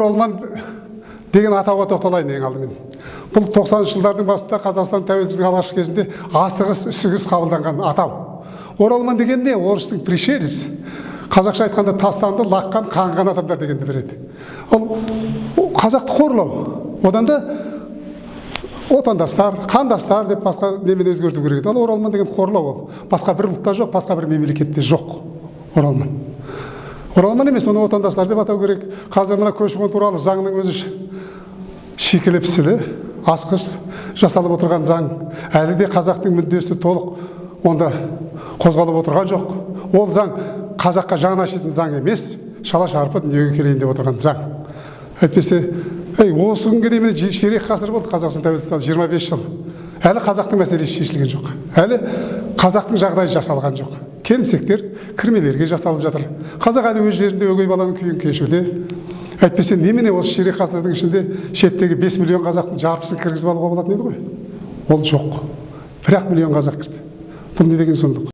оралман деген атауға тоқталайын ең алдымен. Бұл 90-шы жылдардың басында Қазақстан тәуелсіздік алғашқы кезінде асығыс үсігіс қабылданған атау. Оралман деген не? Орыстың пришелец. Қазақша айтқанда тастанды, лаққан, қанған адамдар дегенді береді. Ол қазақты қорлау. Одан да отандастар, қандастар деп басқа немен өзгерту керек еді. Ал оралман деген қорлау ол. Басқа бір ұлтта жоқ, басқа бір мемлекетте жоқ оралман. Оралман емес, оны отандастар деп атау керек. Қазір мына көші-қон туралы заңның өзі шикілі пісілі, асқыс жасалып отырған заң. Әлі де қазақтың мүддесі толық онда қозғалып отырған жоқ. Ол заң қазаққа жан ашитын заң емес, шала-шарпы дүниеге келейін деп отырған заң. Әйтпесе, осы күнге дейін ширек ғасыр болды Қазақстан тәуелсіздігі 25 жыл. Әлі қазақтың мәселесі шешілген жоқ. Әлі қазақтың жағдайы жасалған жоқ. Келімсектер, кірмелерге жасалып жатыр. Қазақ әлі өз жерінде өгей баланың күйін кешуде. Әйтпесе, немене осы ширек ғасырдың ішінде шеттегі 5 миллион қазақтың жартысын кіргізіп алуға болатын еді ғой? Ол жоқ. 1 миллион қазақ кірді. Бұл не деген сұмдық?